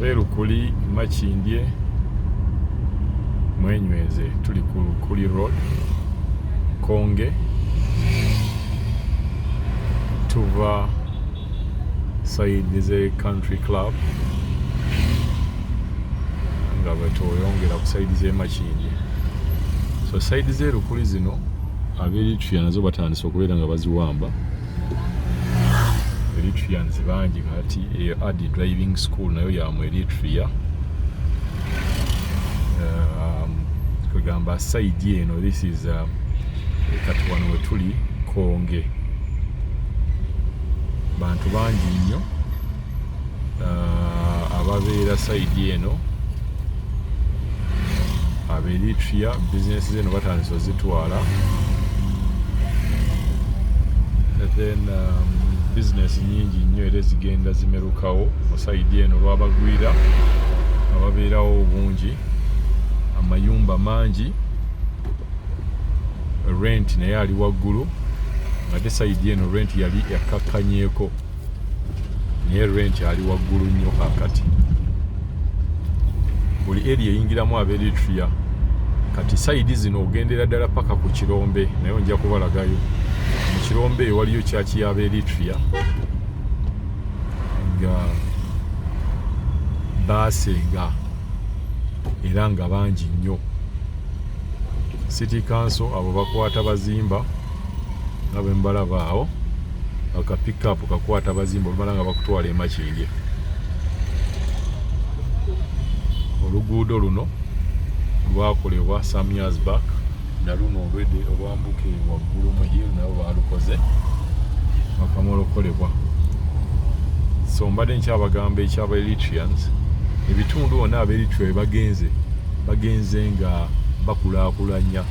Lukuli Makindye mwenyweze tuli ku Lukuli Road Konge tuva side ze country club nga bwetoyongera ku side ze Makindye. So side ze Lukuli zino Eritrea nazo batandise okubeera nga baziwamba. Eritreans bangi kati Adi driving school nayo ya mu Eritrea. Kugamba side eno, this is kati wano wetuli Konge. Bantu bangi nnyo ababeera side eno. Eritrea business zeno batandise zitwala. And then business nyingi nnyo era zigenda zimerukawo mu side eno lwabagwira ababeerawo bungi, amayumba mangi, rent naye ali waggulu, ate side eno rent yali yakakkanyeeko naye rent ali waggulu nnyo kakati. Buli area eyingiramu Eritrea kati side zino ogendera ddala paka ku Kirombe, naye nja kubalagayo. Mu Kirombe waliyo kyaki ya Eritrea nga baasenga era nga bangi nnyo. City Council abo bakwata bazimba nga bwe mbalaba awo, aka pick up kakwata bazimba olumala nga bakutwala e Makindye. Oluguudo luno lwakolebwa some years back, na luno olwedde olwambuka waggulu mu hill nabo baalukoze bakamolokolebwa. So mbadde nkyabagamba ekyaba Eritreans, ebitundu wonna Eritrea bagenze nga bakulaakulanya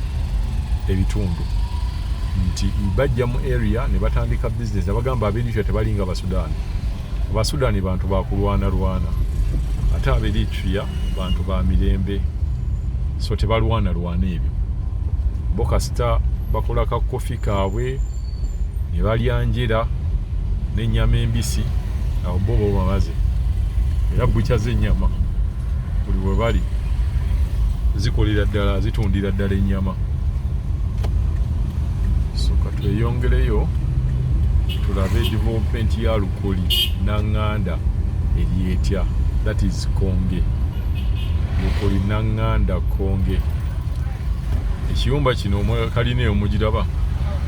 ebitundu, nti bajja mu area ne batandika business. Abagamba Eritrea tebalinga Abasudaani. Abasudaani bantu bakulwana, ate Eritrea bantu ba mirembe, so tebalwana ebyo. Bo kasita bakola ka kofi kaabwe ne balya njera n'ennyama embisi, awo bo bamaze. Era bukya z'ennyama buli we bali zikolera ddala, zitundira ddala ennyama. So katweyongereyo tulabe development ya Lukuli Nanganda eri etya. That is Konge. Lukuli Nanganda Konge. Ekiyumba kino kalina eyo mugiraba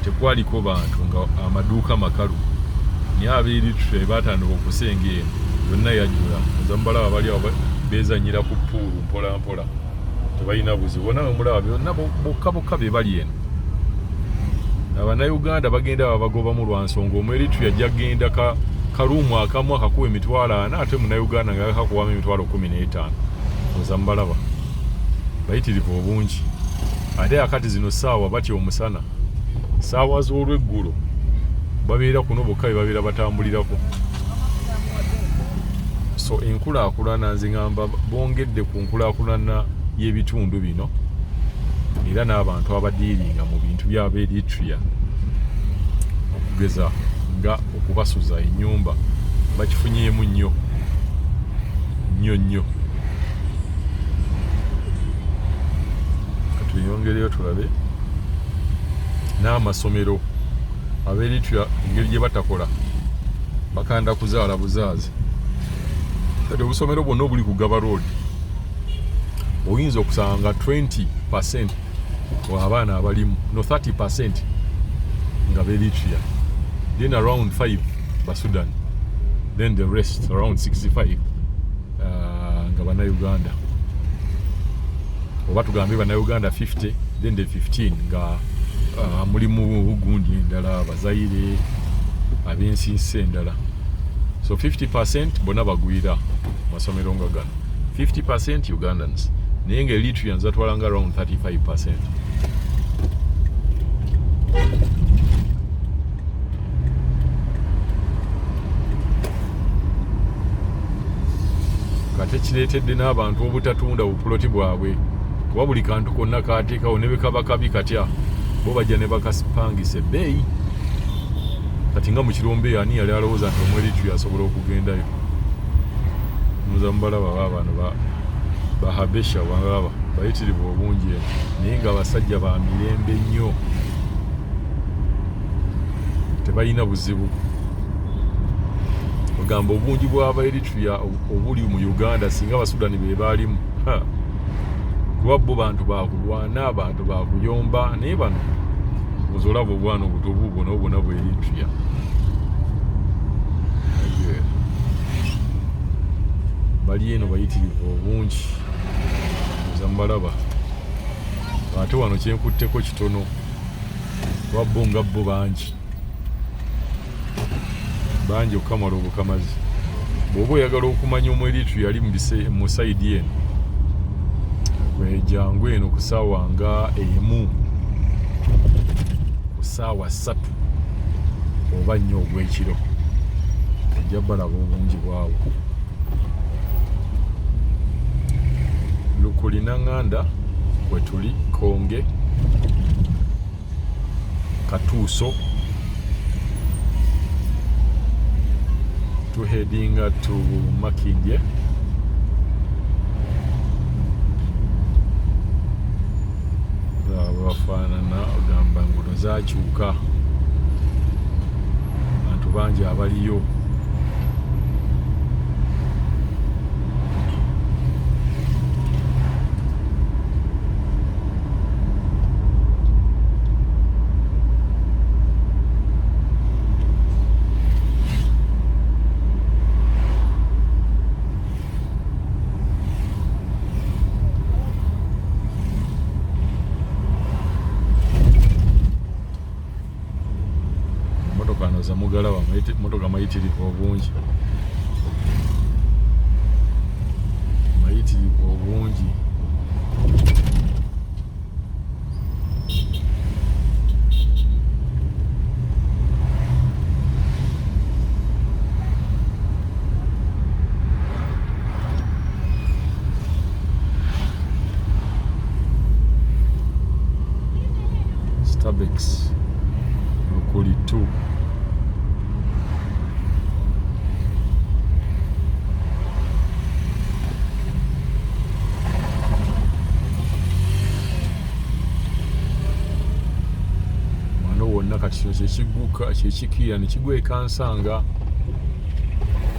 tekwaliko bantu nga amaduuka makalu, naye Eritrea batandika okusenga eno yonna yajjula. Nzambalaba bali awo beezanyira ku puulu mpola mpola, tebalina buzibu. Nawe mulaba byonna bokka be bali eno. Abannayuganda bagenda babagobamu lwa nsonga omu Eritrea jagenda kaluumu akamu akakuwa emitwalo 4, ate Munnayuganda nga kakuwamu emitwalo 15. Nzambalaba bayitirivu obungi. Ate akati zino saawa batya omusana, saawa z'olweggulo babeera kuno bokka be babeera batambulirako. So enkulaakulana nze ngamba bongedde ku nkulaakulana y'ebitundu bino era n'abantu abadiiringa mu bintu bya Eritrea, okugeza nga okubasuza ennyumba bakifunyeemu nnyo. Tuyongereyo tulabe n'amasomero Eritrea engeri gye batakola, bakanda kuzaala buzaazi. Kati obusomero bwonna obuli ku Gaba Road oyinza okusanga 20% abaana abalimu, no 30% nga Eritrea, then around 5 Basudan, then the rest around 65 nga Bannayuganda. Oba tugambe Bannayuganda 50, then the 15 nga mulimu gundi endala Abazaire, ab'ensinsi endala. So 50% bonna bagwira masomero nga gano, 50% Ugandans, naye nga Eritreans zatwalanga around 35%. Kati kireetedde n'abantu obutatunda bupuloti bwabwe, kuba buli kantu konna kaateekawo ne bwe kaba kabi katya bo bajja ne bakapangisa ebbeeyi. Kati nga mu Kirombe ani yali alowooza nti Omu Eritrea asobola okugendayo? muzambalaba baabano bahabesha balaba bayitirivu obungi naye nga abasajja ba mirembe nnyo tebalina buzibu ogamba obungi bw'aba Eritrea obuli mu Uganda singa abasudani be baalimu kuba bo bantu bakulwana abantu bakuyomba naye bano muzolaba obwana obutobu bwona bwe Eritrea bali eno bayitirivu obungi muzambalaba ate wano kyenkutteko kitono wabbo nga bo bangi okukamala obukamazi bw'oba oyagala okumanya omu Eritrea yali mu sayidi eno jangu eno ku ssaawa nga emu ku ssaawa 3 oba 4 ogw'ekiro ojja balaba obungi bwawo. Lukuli Nanganda Lukuli Konge Katuuso to heading to Makindye. Bafaanana ogamba enguudo zaakyuka abantu bangi abaliyo za mugalaba motoka mayitirivu obungi Starbucks Lukuli 2 kati kino kyekigguka kyekikira ne kigwa ekansanga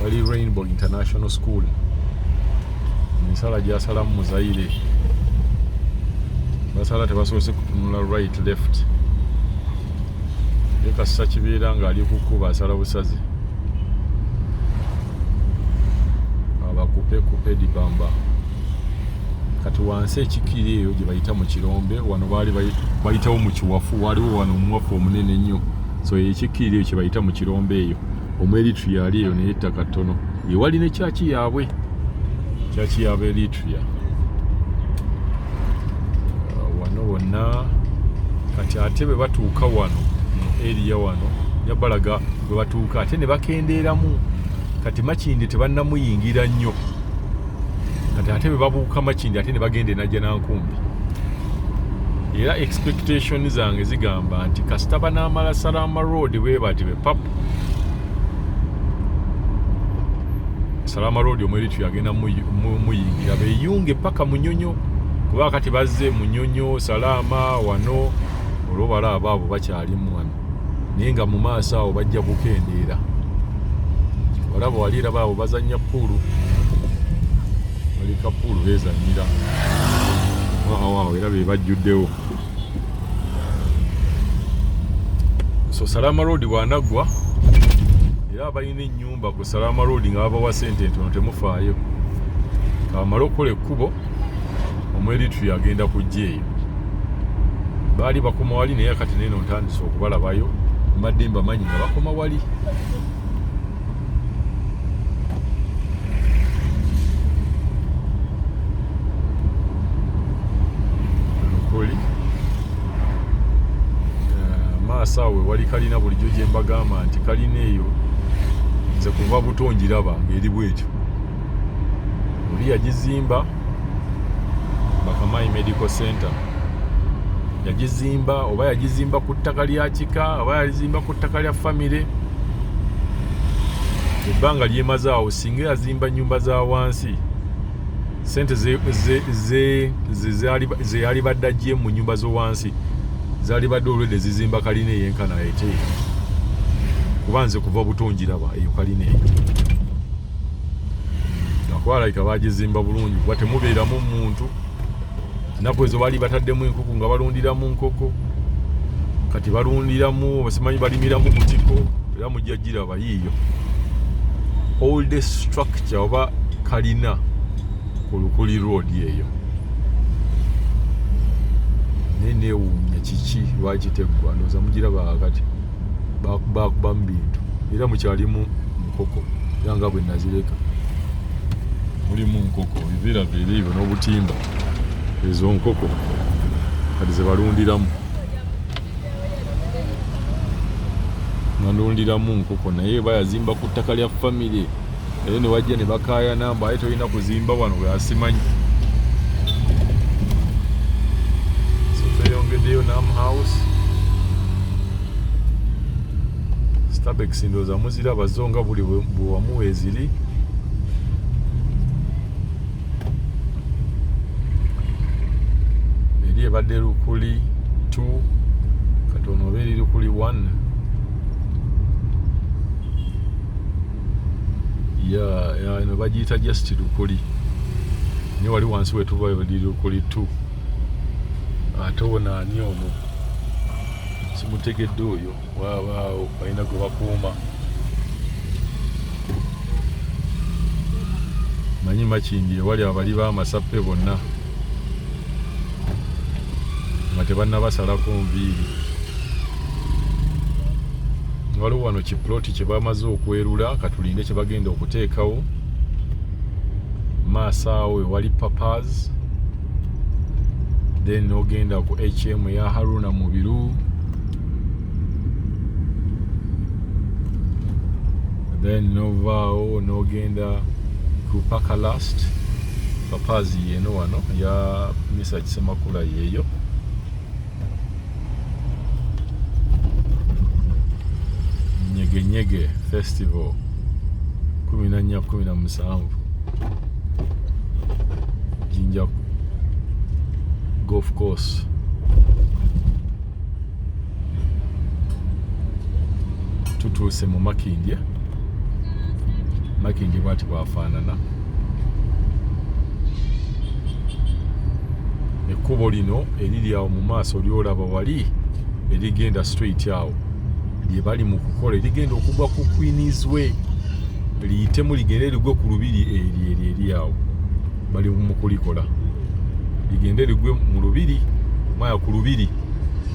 wali Rainbow International School ensala gyasalamu muzaire basala tebasobose kutunula right left ekasa kibeera nga ali kukuba asala busazi abakupe dibamba kati wansi ekikiri eyo gye bayita mu kirombe wano baali bayitawo mu kiwafu waliwo wano omuwafu omunene nnyo so ekikiri eyo kye bayita mu kirombe eyo omu Eritrea yali eyo naye ettaka ttono ewali ne kyaki yaabwe Eritrea wano wonna kati ate bwe batuuka wano mu area wano nyabalaga bwe batuuka ate ne bakendeeramu kati Makindye tebannamuyingira nnyo ate bwe babuuka Makindye ate ne bagenda najja nankumbi era expectation zange zigamba nti kasita banaamala Salama Road bwe bati be pap Salama Road omu Eritrea agenda muyingira beeyunge paka Munyonyo kuba kati bazze Munyonyo Salama wano olwo balaba abo bakyalimu wano naye nga mu maaso awo bajja kukendeera olaba waliraba abo bazannya puulu kapulu bezanyira waawo era be bajjuddewo so Salama Road bwanaggwa era abalina ennyumba ku Salama Road nga babawa ssente entono temufaayo kamala okukola ekkubo omu Eritrea agenda kujja eyo baali bakoma wali naye kati neeno ntandise okubalabayo mbadde mbamanyi nga bakoma wali maasawe wali kalina bulijjo gye mbagamba nti kalina eyo nze kuva buto ngiraba ng'eri bwetyo oli yagizimba Bakamayi Medical Center yagizimba oba yagizimba ku ttaka lya kika oba yagizimba ku ttaka lya famire ebbanga lyemaze awo singa yazimba nnyumba za wansi sente ze yali badde aggye mu nnyumba zo wansi zaali badde olwedde zizimba kalina eyenkana ete kuba nze kuva butongiraba eyo kalina eyo akwalayika bagizimba bulungi kuba temubeeramu muntu ennaku ezo baali bataddemu enkoko nga balundiramu nkoko kati balundiramu basimanyi balimiramu butiko era mujja giraba yiiyo oldest structure oba kalina ku Lukuli road eyo neneewuunya kiki lwakiteggwa ndowooza mugiraba kakati bakuba mu bintu era mukyalimu nkoko era nga bwe nazireka mulimu nkoko ebiveeraveera ebyo n'obutimba ezo nkoko kati ze balundiramu nalundiramu nkoko naye bayazimba ku ttaka lya famire naye ne wajja ne bakaaya namba aye tolina kuzimba wano bwasimanyi so tweyongeddeyo nam house Starbex ndowooza muziraba zo nga buli bwe wamu eziri eri ebadde Lukuli 2 katono oba eri Lukuli 1 eno bagiyita just Lukuli naye wali wansi wetuva eri Lukuli 2 ate wona ani ono simutegedde oyo waabaawo balina gwe bakuuma manyi Makindye wali abali b'amasappe bonna nga tebannabasalako nviiri waliwo wano kiploti kye bamaze okwerula katulinde kye bagenda okuteekawo maaso awo ewali papas then n'ogenda ku HM ya Haruna Mubiru then novaawo n'ogenda ku Pakalast papas yeno wano ya Misa Kisemakula yeeyo Nyege Festival 14-17 Jinja Golf Course tutuuse mu Makindye bwati bwafaanana ekkubo lino eriri awo mu maaso lyolaba wali erigenda straight awo lye bali mu kukola erigenda okugwa ku Queen's Way liyitemu ligende ligwe ku lubiri eri awo bali mu kulikola ligende ligwe mu lubiri maya ku lubiri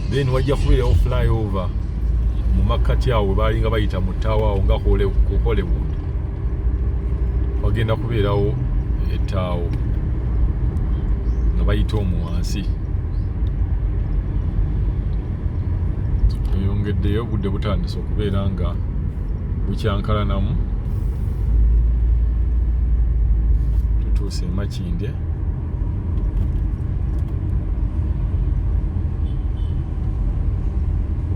then wajja kubeerawo flyover mu makkati awo balinga bayita mu ttaawo awo nga kukole bundu wagenda kubeerawo ettaawo nga bayita omwo wansi tweyongeddeyo obudde butandise okubeera nga bukyankalanamu tutuuse e Makindye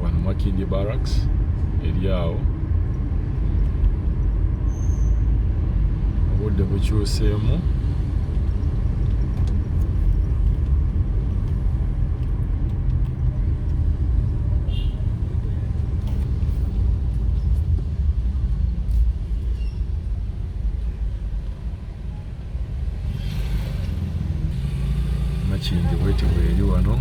wano Makindye Barracks eri awo obudde bukyuseemu Makindye bweti bweri wano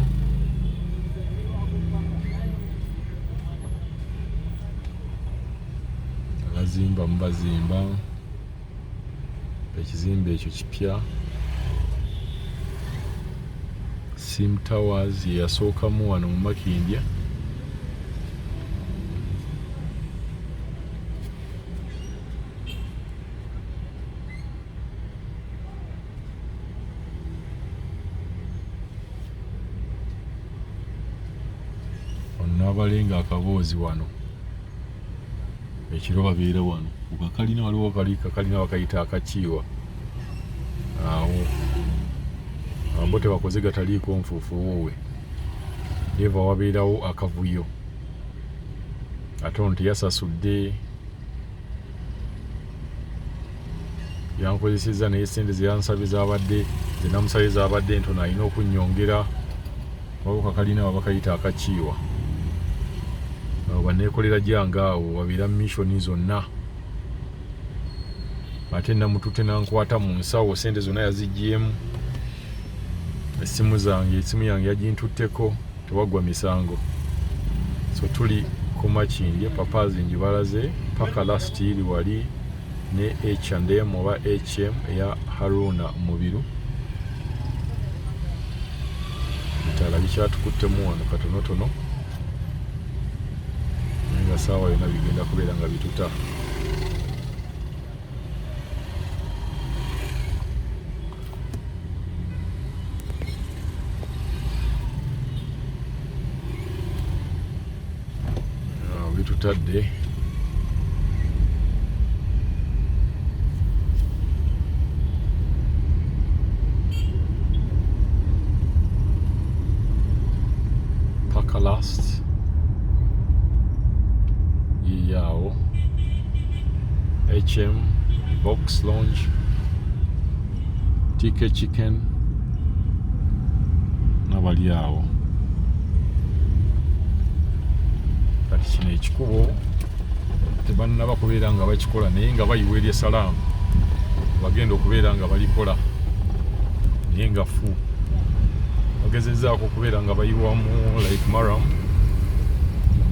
abazimba mubazimba ekizimbe ekyo kipya Sim Towers yeyasookamu wano mu Makindye n'abalenga akaboozi wano ekiro babeera wano kukakalina waliwo kakalina bakayita akakiiwa awo abo tebakoze gataliiko nfuufu wowe eva wabeerawo akavuyo ate ono teyasasudde yankozesezza naye sente zeyansabye zabadde zenamusabye zabadde ntono alina okunnyongera wabaka kalina wabakayita akakiiwa baneekolera gyange awo wabeera missoni zonna ate namutute nankwata mu nsawo sente zonna yaziggyemu esimu yange yagintutteko tewaggwa misango so tuli ku Makindye papazi njibalaze paka lastiri wali ne H&M oba HM eya Haruna Mubiru bitala bikyatukuttemu wano katonotono nga saawa yonna bigenda kubeera nga bituta bitutadde paka last yao HM box lounge TK chicken nabali awo kati kino ekikubo tebannaba kubeera nga bakikola naye nga bayiwa eri esalaamu bagenda okubeera nga balikola naye nga fu bagezezzaako okubeera nga bayiwamu like maram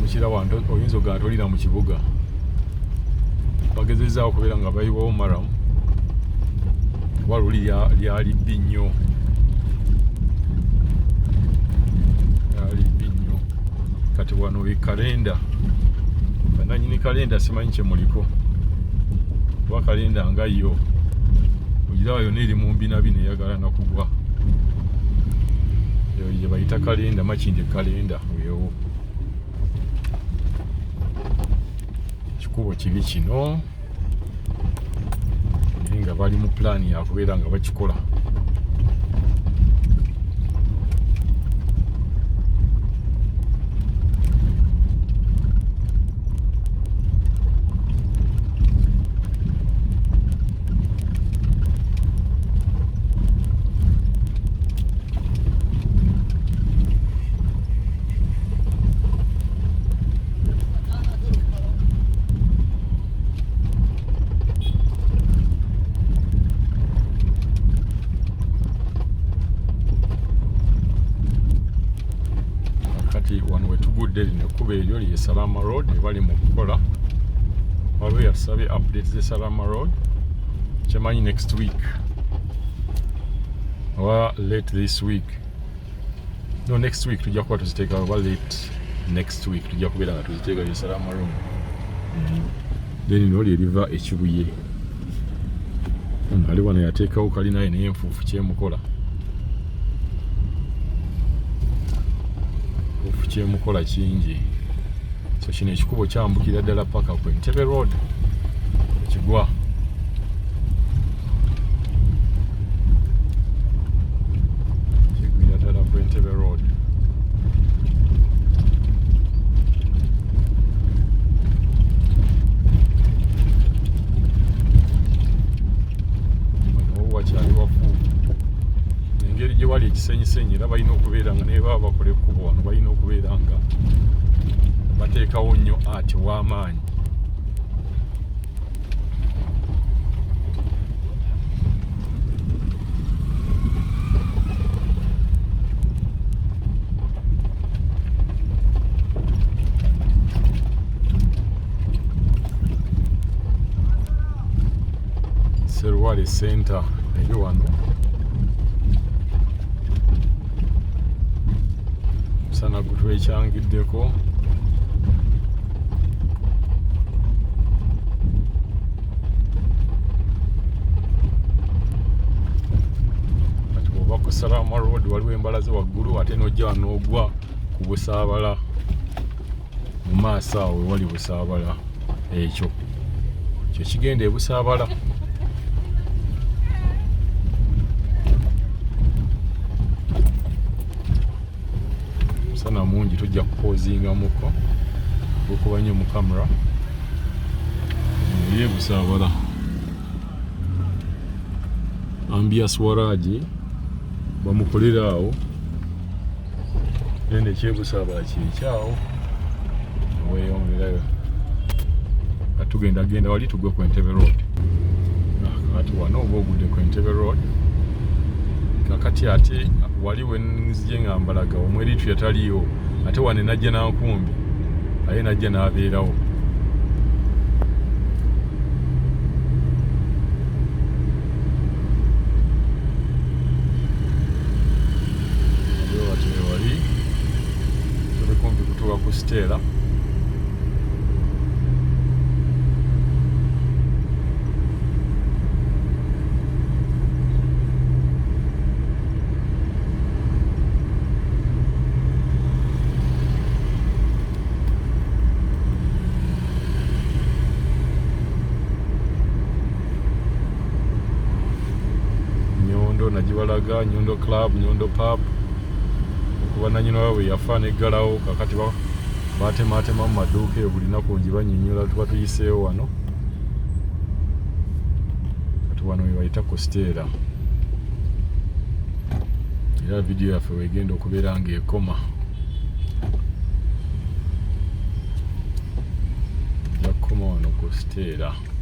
mukira wantu oyinza ogaa tolira mu kibuga bagezezzaako okubeera nga bayiwamu maram kuba luli lyali bbi nnyo kati wano kalenda bananyini kalenda simanyi kyemuliko kuba kalenda nga yo ogirawa yonna eri mu mbinabina eyagala nakugwa eyo gye bayita kalenda Makindye kalenda weewo ekikubo kibi kino naye nga bali mu pulaani yakubeera nga bakikola wano wetugudde lino ekkubo eryo lye Salama Road ebali mu kukola waliwo yatusabye updates ze Salama Road kyemanyi next week oba late this week no next week tujja kuba tuziteekayo oba late next week tujja kubeera nga tuziteekayo Salama Road then no lye liva ekibuye ali wano yateekawo kalinaye naye enfuufu kyemukola kyemukola kingi so kino ekikubo kyambukira ddala paka ku Entebbe Road kigwa kigwira ddala ku Entebbe Road wano wakyali wafu engeri gye wali ekisenyisenyi era balina okubeera nga naye baba bakole ekkubo wano balina okubeera nga bateekawo nnyo ati w'amaanyi Serwale Center eri wano sana gutwekyangiddeko kati bw'oba ku Salama Road waliwo embalaze waggulu ate n'ojja n'ogwa ku Busaabala mu maaso awo wali Busaabala ekyo kyo kigenda e Busaabala sana mungi tujja kupozingamuko okuba nnyo mu kamera ye Busaabala ambias waraji bamukolera awo nene kyebusaba kyekyawo weyongerayo atugenda wali tugwe ku Entebbe Road kati wano oba ogudde ku Entebbe Road kakati ate wali wenzije ngambalaga omweritu yataliyo ate wane najja nankumbi aye najja n'abeerawo wali tuli kumpi kutuuka ku Stella Najibalaga Nyondo Club, Nyondo Pub okuba nanyina wawe yafa neggalawo kakati batematema mu maduuka eyo buli naku njibanyonyola tuba tuyiseewo wano kati wano webayita ku Stella era vidiyo yaffe wegenda okubeera ng'ekoma yakoma wano ku Stella.